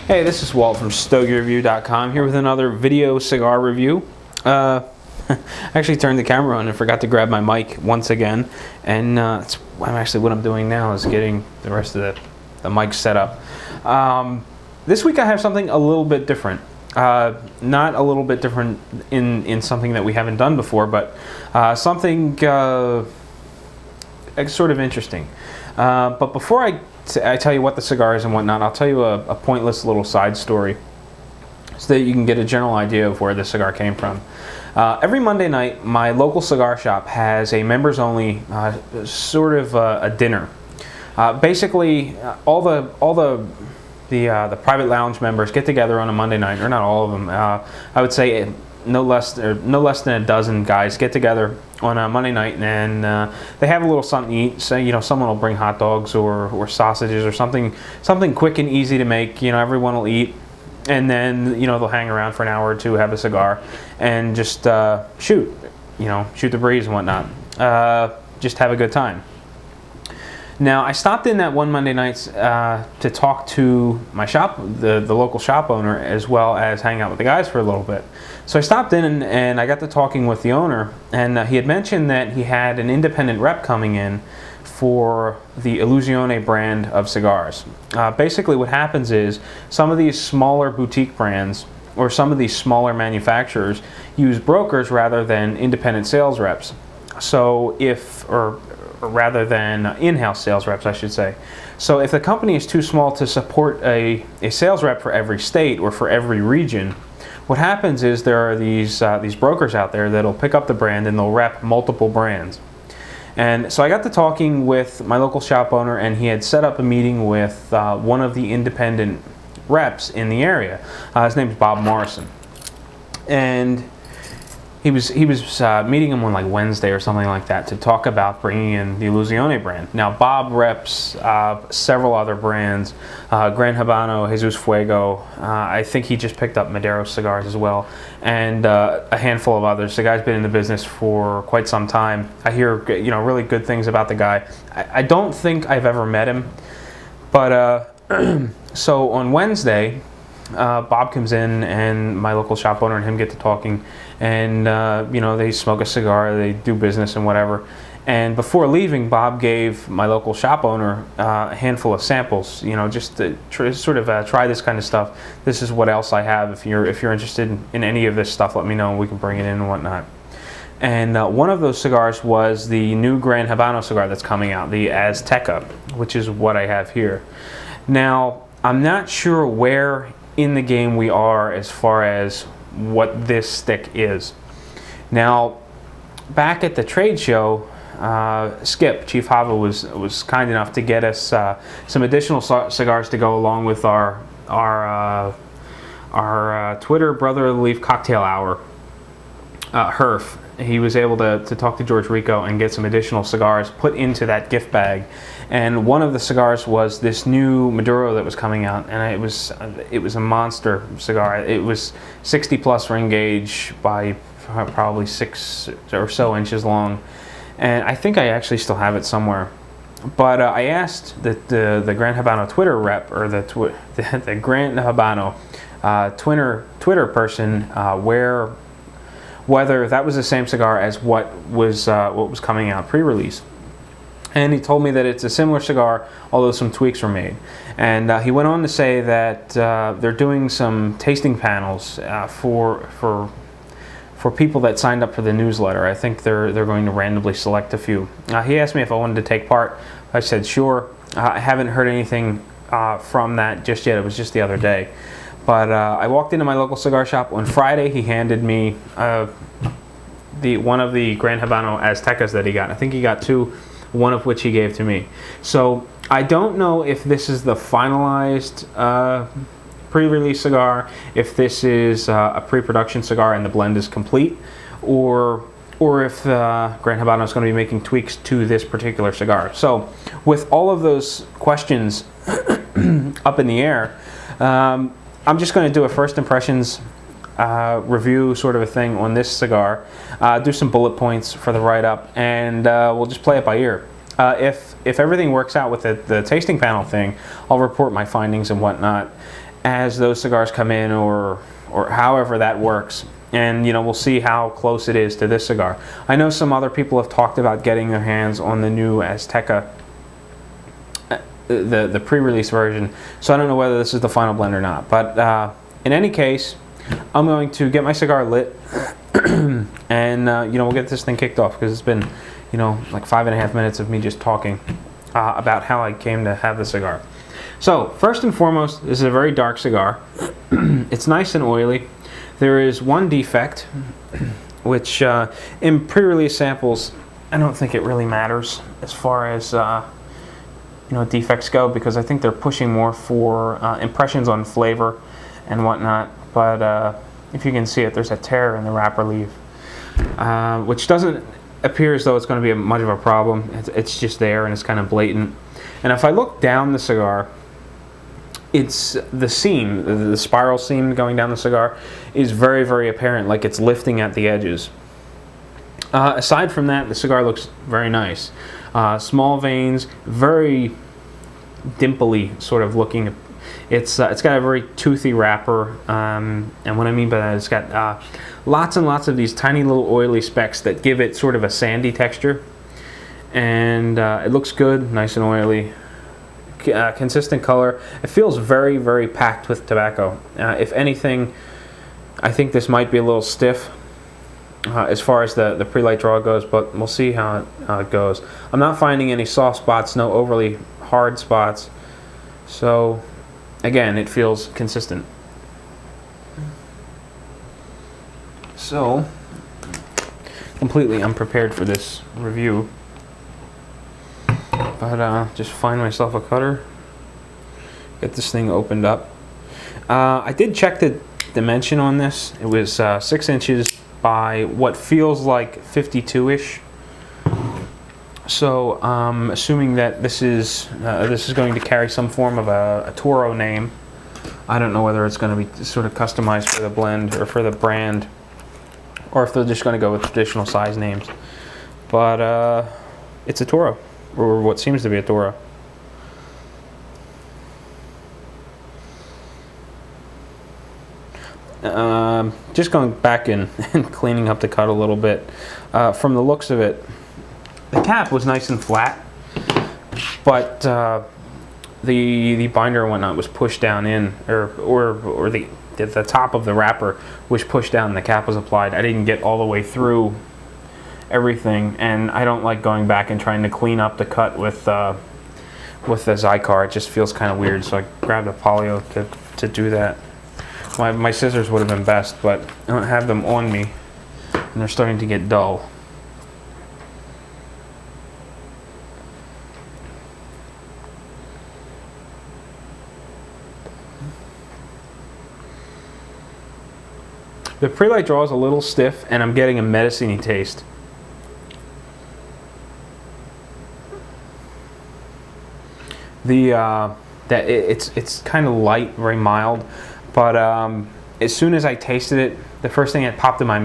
Hey, this is Walt from StogieReview.com here with another video cigar review. I actually turned the camera on and forgot to grab my mic once again, and what I'm doing now is getting the rest of the mic set up. This week I have something a little bit different. Not a little bit different in something that we haven't done before, but something sort of interesting. But before I tell you what the cigar is and whatnot, I'll tell you a pointless little side story so that you can get a general idea of where the cigar came from. Every Monday night, my local cigar shop has a members-only sort of a dinner. Basically, all the private lounge members get together on a Monday night, or not all of them. I would say no less than a dozen guys get together on a Monday night, and they have a little something to eat. So someone will bring hot dogs or sausages or something quick and easy to make. Everyone will eat, and then they'll hang around for an hour or two, have a cigar, and just shoot the breeze and whatnot. Just have a good time. Now, I stopped in that one Monday night to talk to my shop, the local shop owner, as well as hang out with the guys for a little bit. So I stopped in and I got to talking with the owner, and he had mentioned that he had an independent rep coming in for the Illusione brand of cigars. Basically what happens is some of these smaller boutique brands or some of these smaller manufacturers use brokers rather than independent sales reps. So rather than in-house sales reps, I should say. So if the company is too small to support a sales rep for every state or for every region, what happens is there are these brokers out there that'll pick up the brand and they'll rep multiple brands. And so I got to talking with my local shop owner, and he had set up a meeting with one of the independent reps in the area. His name is Bob Morrison. And he was meeting him on like Wednesday or something like that to talk about bringing in the Illusione brand. Now, Bob reps several other brands, Gran Habano, Jesus Fuego. I think he just picked up Madero cigars as well, and a handful of others. The guy's been in the business for quite some time. I hear really good things about the guy. I don't think I've ever met him, but so on Wednesday, Bob comes in, and my local shop owner and him get to talking, and they smoke a cigar, they do business and whatever. And before leaving, Bob gave my local shop owner a handful of samples, just to try this kind of stuff. This is what else I have. If you're interested in any of this stuff, let me know and we can bring it in and whatnot. And one of those cigars was the new Gran Habano cigar that's coming out, the Azteca, which is what I have here. Now, I'm not sure where in the game we are as far as what this stick is. Now, back at the trade show, Skip, Chief Hava, was kind enough to get us some additional cigars to go along with our Twitter Brother of the Leaf Cocktail Hour, HERF. He was able to talk to George Rico and get some additional cigars put into that gift bag. And one of the cigars was this new Maduro that was coming out, and it was a monster cigar. It was 60 plus ring gauge by probably 6 or so inches long, and I think I actually still have it somewhere. But I asked the Gran Habano Twitter rep, or the Gran Habano Twitter person whether that was the same cigar as what was coming out pre-release. And he told me that it's a similar cigar, although some tweaks were made. And he went on to say that they're doing some tasting panels for people that signed up for the newsletter. I think they're going to randomly select a few. He asked me if I wanted to take part. I said sure. I haven't heard anything from that just yet. It was just the other day. But I walked into my local cigar shop on Friday. He handed me one of the Gran Habano Aztecas that he got. I think he got 2, one of which he gave to me. So I don't know if this is the finalized pre-release cigar, if this is a pre-production cigar and the blend is complete, or if Gran Habano is going to be making tweaks to this particular cigar. So with all of those questions up in the air, I'm just going to do a first impressions review sort of a thing on this cigar, do some bullet points for the write-up, and we'll just play it by ear. If everything works out with the tasting panel thing, I'll report my findings and whatnot. as those cigars come in, or however that works. And we'll see how close it is to this cigar. I know some other people have talked about getting their hands on the new Azteca, the pre-release version. So I don't know whether this is the final blend or not. But in any case, I'm going to get my cigar lit, and we'll get this thing kicked off, because it's been like 5.5 minutes of me just talking about how I came to have the cigar. So first and foremost, this is a very dark cigar. It's nice and oily. There is one defect, which in pre-release samples, I don't think it really matters as far as defects go, because I think they're pushing more for impressions on flavor and whatnot. But if you can see it, there's a tear in the wrapper leaf, which doesn't appear as though it's going to be much of a problem. It's just there, and it's kind of blatant. And if I look down the cigar, it's the seam, the spiral seam going down the cigar is very, very apparent, like it's lifting at the edges. Aside from that, the cigar looks very nice. Small veins, very dimply sort of looking. It's got a very toothy wrapper, and what I mean by that, it's got lots and lots of these tiny little oily specks that give it sort of a sandy texture. And it looks good, nice and oily. Consistent color. It feels very, very packed with tobacco. If anything, I think this might be a little stiff as far as the pre-light draw goes, but we'll see how it goes. I'm not finding any soft spots, no overly hard spots. So again, it feels consistent. So completely unprepared for this review. But just find myself a cutter, get this thing opened up. I did check the dimension on this. It was 6 inches by what feels like 52-ish. So assuming that this is going to carry some form of a Toro name. I don't know whether it's going to be sort of customized for the blend or for the brand, or if they're just going to go with traditional size names. But it's a Toro, or what seems to be a Toro. Just going back in and cleaning up the cut a little bit. From the looks of it, the cap was nice and flat, but the binder and whatnot was pushed down in, or the top of the wrapper was pushed down and the cap was applied. I didn't get all the way through everything, and I don't like going back and trying to clean up the cut with the Zycar. It just feels kind of weird, so I grabbed a polio to do that. My scissors would have been best, but I don't have them on me, and they're starting to get dull. The pre-light draw is a little stiff, and I'm getting a medicine-y taste. It's kind of light, very mild, but as soon as I tasted it, the first thing that popped in my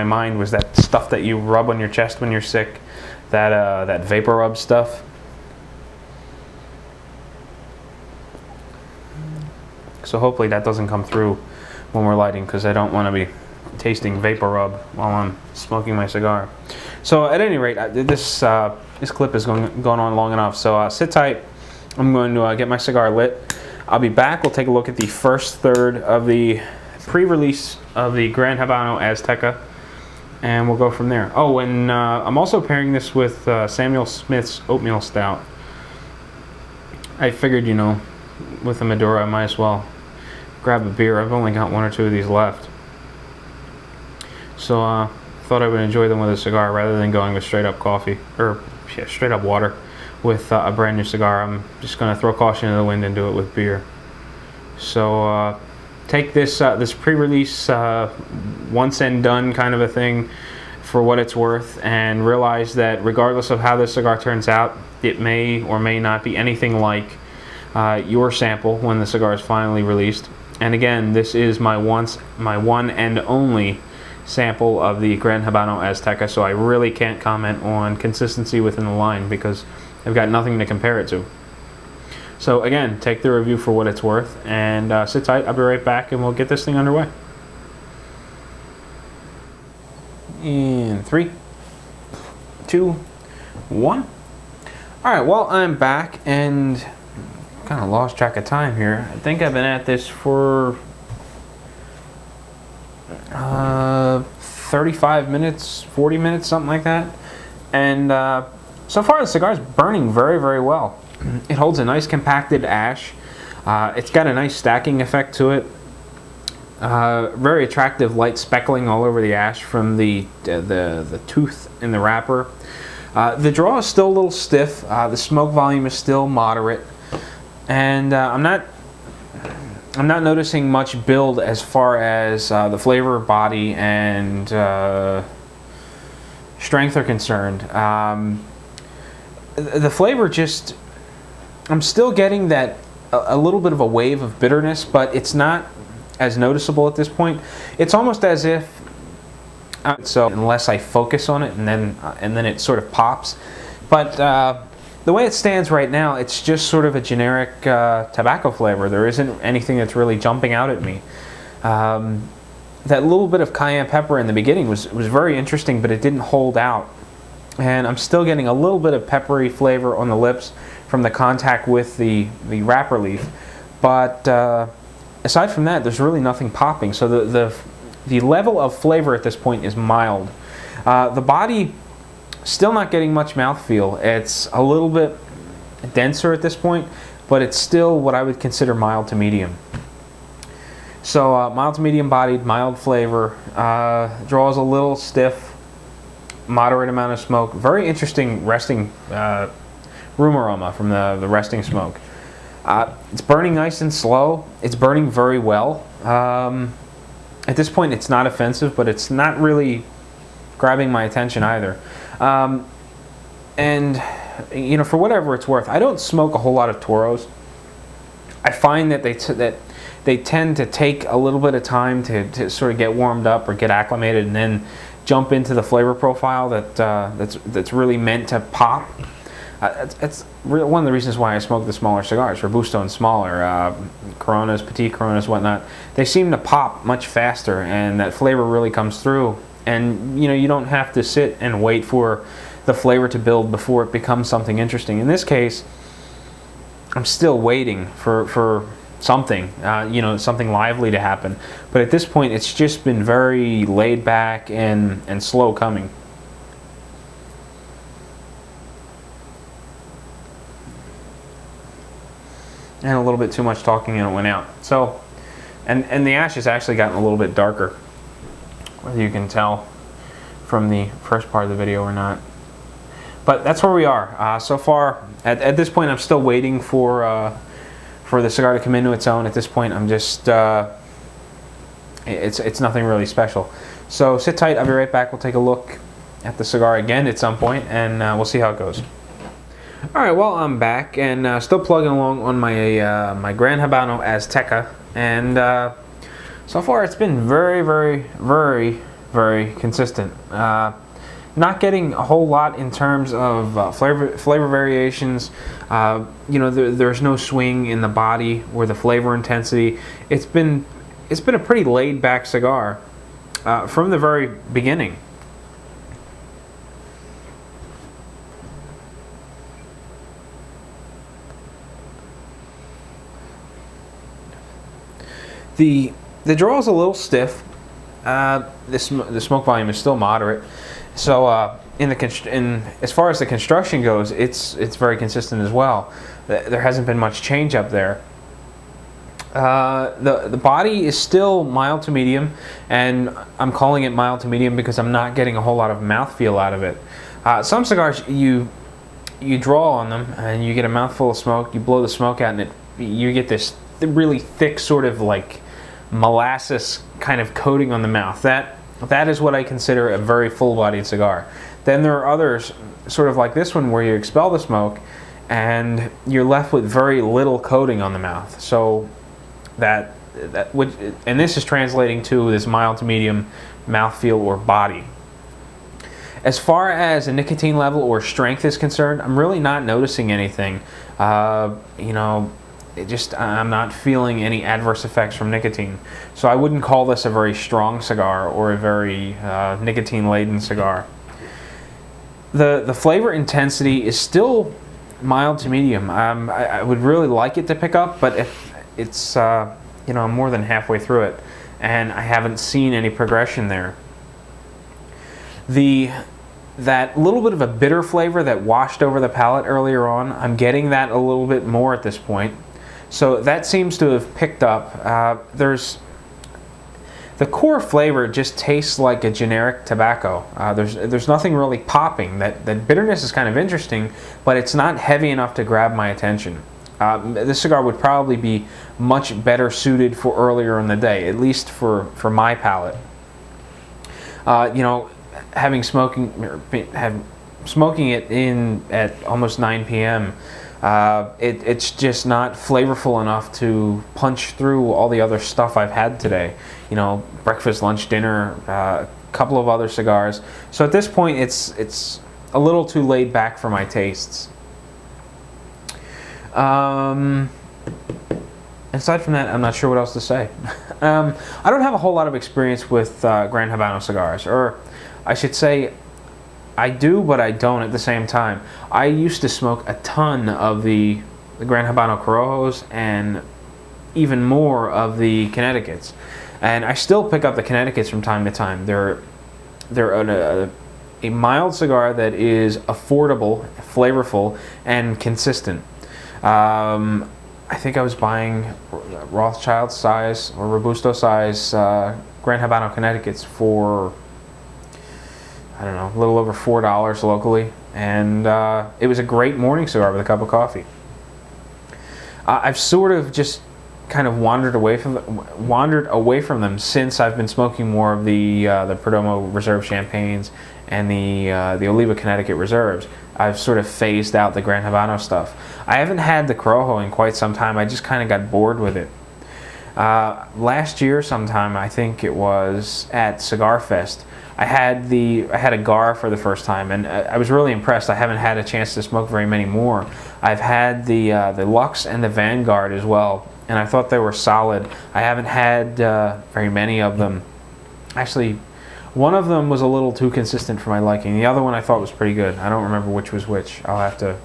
mind was that stuff that you rub on your chest when you're sick, that vapor rub stuff. So hopefully that doesn't come through when we're lighting, because I don't want to be tasting vapor rub while I'm smoking my cigar. So at any rate, this clip is going on long enough, so sit tight. I'm going to get my cigar lit. I'll be back. We'll take a look at the first third of the pre-release of the Gran Habano Azteca, and we'll go from there. Oh, and I'm also pairing this with Samuel Smith's Oatmeal Stout. I figured, with the Maduro, I might as well grab a beer. I've only got 1 or 2 of these left, so thought I would enjoy them with a cigar rather than going with straight up coffee, or straight up water with a brand new cigar. I'm just going to throw caution to the wind and do it with beer. So take this pre-release once and done kind of a thing for what it's worth, and realize that regardless of how this cigar turns out, it may or may not be anything like your sample when the cigar is finally released. And again, this is my one and only sample of the Gran Habano Azteca, so I really can't comment on consistency within the line because I've got nothing to compare it to. So again, take the review for what it's worth, and sit tight. I'll be right back, and we'll get this thing underway. In 3, 2, 1. All right, well, I'm back, and kind of lost track of time here. I think I've been at this for 35 minutes, 40 minutes, something like that. And so far the cigar is burning very, very well. It holds a nice compacted ash. It's got a nice stacking effect to it. Very attractive light speckling all over the ash from the tooth in the wrapper. The draw is still a little stiff. The smoke volume is still moderate. And I'm not noticing much build as far as the flavor, body, and strength are concerned. The flavor just, I'm still getting that a little bit of a wave of bitterness, but it's not as noticeable at this point. It's almost as if, so unless I focus on it, and then it sort of pops. But the way it stands right now, it's just sort of a generic tobacco flavor. There isn't anything that's really jumping out at me. That little bit of cayenne pepper in the beginning was very interesting, but it didn't hold out. And I'm still getting a little bit of peppery flavor on the lips from the contact with the wrapper leaf. But aside from that, there's really nothing popping. So the level of flavor at this point is mild. The body, still not getting much mouthfeel. It's a little bit denser at this point, but it's still what I would consider mild to medium. So mild to medium bodied, mild flavor, draws a little stiff, moderate amount of smoke. Very interesting resting room aroma from the resting smoke. It's burning nice and slow. It's burning very well. At this point, it's not offensive, but it's not really grabbing my attention either. And you know, for whatever it's worth, I don't smoke a whole lot of Toros. I find that they tend to take a little bit of time to sort of get warmed up or get acclimated, and then jump into the flavor profile that's really meant to pop. It's one of the reasons why I smoke the smaller cigars, Robusto and smaller, Coronas, Petit Coronas, whatnot. They seem to pop much faster, and that flavor really comes through. And you know, you don't have to sit and wait for the flavor to build before it becomes something interesting. In this case, I'm still waiting for something, you know, something lively to happen. But at this point, it's just been very laid back and slow coming. And a little bit too much talking, and it went out. So, and the ash has actually gotten a little bit darker, whether you can tell from the first part of the video or not. But that's where we are. So far, at this point, I'm still waiting for the cigar to come into its own. At this point, I'm just, it's nothing really special. So sit tight, I'll be right back. We'll take a look at the cigar again at some point, and we'll see how it goes. Alright, well, I'm back, and still plugging along on my my Gran Habano Azteca, and so far it's been very, very, very, very consistent. Not getting a whole lot in terms of flavor variations. You know, there's no swing in the body or the flavor intensity. It's been a pretty laid back cigar from the very beginning. The draw is a little stiff. The smoke volume is still moderate. So as far as the construction goes, it's very consistent as well. There hasn't been much change up there. The body is still mild to medium, and I'm calling it mild to medium because I'm not getting a whole lot of mouthfeel out of it. Some cigars, you draw on them and you get a mouthful of smoke, you blow the smoke out, and you get this really thick sort of like molasses kind of coating on the mouth. That is what I consider a very full-bodied cigar. Then there are others, sort of like this one, where you expel the smoke and you're left with very little coating on the mouth. So and this is translating to this mild to medium mouthfeel or body. As far as a nicotine level or strength is concerned, I'm really not noticing anything. You know, I'm not feeling any adverse effects from nicotine. So I wouldn't call this a very strong cigar or a very nicotine-laden cigar. The flavor intensity is still mild to medium. I would really like it to pick up, but it's you know, I'm more than halfway through it, and I haven't seen any progression there. That little bit of a bitter flavor that washed over the palate earlier on, I'm getting that a little bit more at this point. So that seems to have picked up. The core flavor just tastes like a generic tobacco. There's nothing really popping. That bitterness is kind of interesting, but it's not heavy enough to grab my attention. This cigar would probably be much better suited for earlier in the day, at least for my palate. You know, smoking it in at almost 9 p.m. It's just not flavorful enough to punch through all the other stuff I've had today. You know, breakfast, lunch, dinner, a couple of other cigars. So at this point, it's a little too laid back for my tastes. Aside from that, I'm not sure what else to say. I don't have a whole lot of experience with Gran Habano cigars, or I should say I do, but I don't at the same time. I used to smoke a ton of the Gran Habano Corojos and even more of the Connecticut's. And I still pick up the Connecticut's from time to time. They're a mild cigar that is affordable, flavorful, and consistent. I think I was buying Rothschild size or Robusto size Gran Habano Connecticut's for, I don't know, a little over $4 locally, and it was a great morning cigar with a cup of coffee. I've sort of just kind of wandered away from them since I've been smoking more of the Perdomo Reserve Champagnes and the Oliva Connecticut Reserves. I've sort of phased out the Gran Habano stuff. I haven't had the Corojo in quite some time. I just kind of got bored with it. Last year sometime, I think it was at Cigar Fest, I had a Gar for the first time, and I was really impressed. I haven't had a chance to smoke very many more. I've had the Lux and the Vanguard as well, and I thought they were solid. I haven't had very many of them. Actually, one of them was a little too consistent for my liking. The other one I thought was pretty good. I don't remember which was which. I'll have to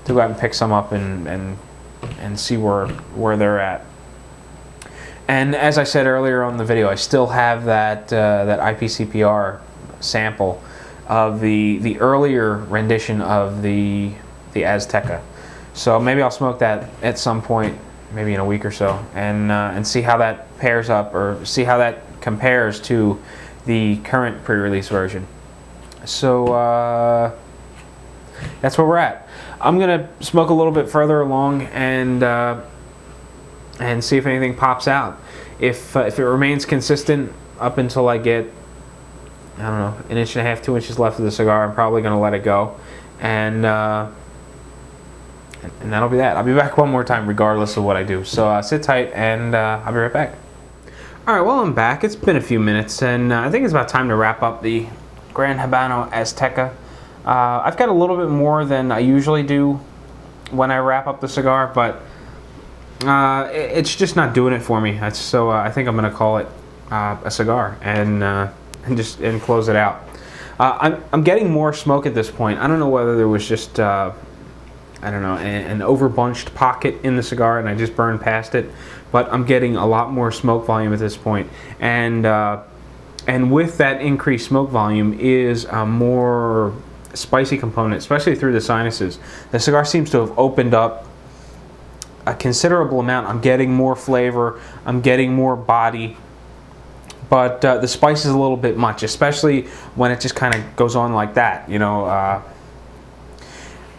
go out and pick some up and see where they're at. And as I said earlier on the video, I still have that IPCPR sample of the earlier rendition of the Azteca. So maybe I'll smoke that at some point, maybe in a week or so, and see how that pairs up, or see how that compares to the current pre-release version. So that's where we're at. I'm gonna smoke a little bit further along and see if anything pops out. If it remains consistent up until I get, I don't know, 1.5 inches, 2 inches left of the cigar, I'm probably gonna let it go, and that'll be that. I'll be back one more time regardless of what I do. So sit tight, and I'll be right back. All right, well, I'm back. It's been a few minutes, and I think it's about time to wrap up the Gran Habano Azteca. I've got a little bit more than I usually do when I wrap up the cigar, but it's just not doing it for me. So I think I'm going to call it a cigar and close it out. I'm getting more smoke at this point. I don't know whether there was just I don't know, an overbunched pocket in the cigar and I just burned past it, but I'm getting a lot more smoke volume at this point, and with that increased smoke volume is a more spicy component, especially through the sinuses. The cigar seems to have opened up a considerable amount. I'm getting more flavor, I'm getting more body, but the spice is a little bit much, especially when it just kind of goes on like that, you know.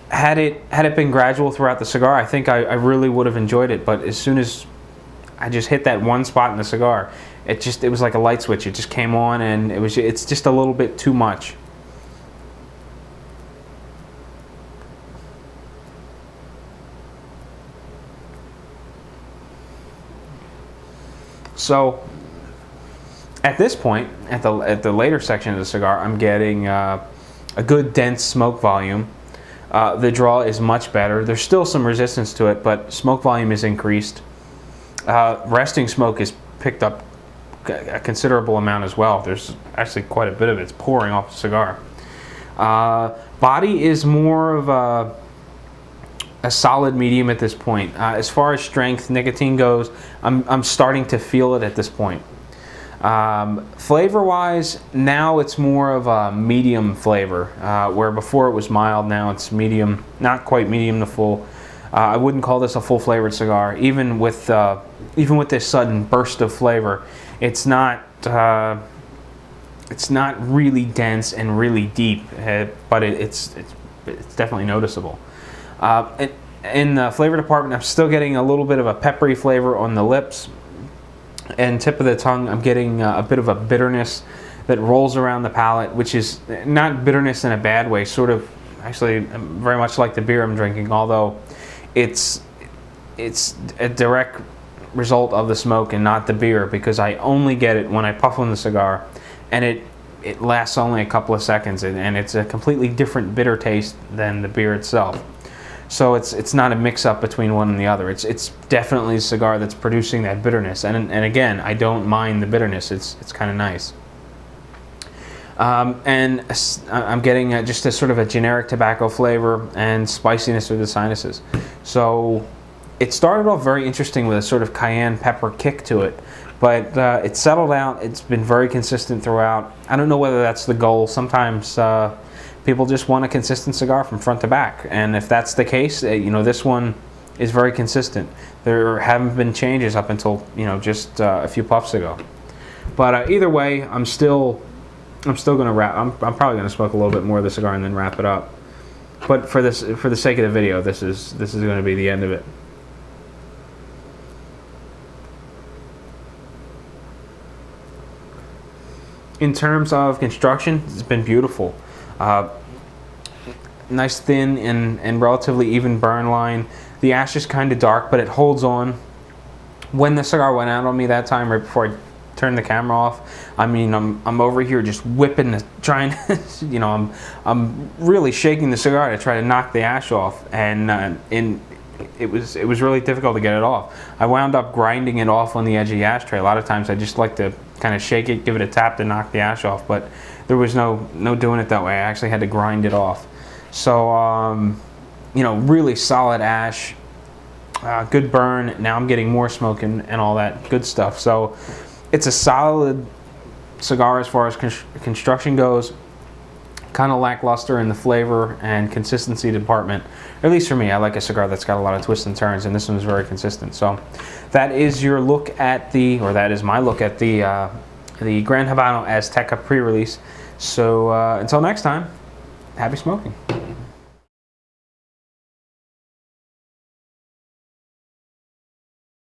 Had it been gradual throughout the cigar, I think I really would have enjoyed it, but as soon as I just hit that one spot in the cigar, it was like a light switch. It just came on, and it's just a little bit too much. So at this point, at the later section of the cigar, I'm getting a good dense smoke volume. The draw is much better. There's still some resistance to it, but smoke volume is increased. Resting smoke is picked up a considerable amount as well. There's actually quite a bit of it's pouring off the cigar. Body is more of a solid medium at this point. As far as strength, nicotine goes, I'm starting to feel it at this point. Flavor-wise, now it's more of a medium flavor, where before it was mild. Now it's medium, not quite medium to full. I wouldn't call this a full-flavored cigar, even with this sudden burst of flavor. It's not really dense and really deep, but it's definitely noticeable. In the flavor department, I'm still getting a little bit of a peppery flavor on the lips and tip of the tongue. I'm getting a bit of a bitterness that rolls around the palate, which is not bitterness in a bad way, sort of actually very much like the beer I'm drinking, although it's a direct result of the smoke and not the beer, because I only get it when I puff on the cigar, and it lasts only a couple of seconds, and it's a completely different bitter taste than the beer itself. So it's not a mix-up between one and the other. It's definitely a cigar that's producing that bitterness, and again, I don't mind the bitterness. It's kind of nice. And I'm getting just a sort of a generic tobacco flavor and spiciness through the sinuses. So it started off very interesting with a sort of cayenne pepper kick to it, but it settled out. It's been very consistent throughout. I don't know whether that's the goal. Sometimes people just want a consistent cigar from front to back, and if that's the case, this one is very consistent. There haven't been changes up until just a few puffs ago. But either way, I'm still going to wrap. I'm probably going to smoke a little bit more of the cigar and then wrap it up. But for the sake of the video, this is going to be the end of it. In terms of construction, it's been beautiful. Nice thin and relatively even burn line. The ash is kind of dark, but it holds on. When the cigar went out on me that time, right before I turned the camera off, I mean, I'm over here just whipping, trying, I'm really shaking the cigar to try to knock the ash off, and it was really difficult to get it off. I wound up grinding it off on the edge of the ashtray. A lot of times I just like to kind of shake it, give it a tap to knock the ash off, but there was no doing it that way. I actually had to grind it off. So really solid ash, good burn. Now I'm getting more smoke and all that good stuff. So it's a solid cigar as far as construction goes. Kind of lackluster in the flavor and consistency department. At least for me, I like a cigar that's got a lot of twists and turns, and this one's very consistent. So that is your look at that is my look at the Gran Habano Azteca pre-release. So until next time, happy smoking.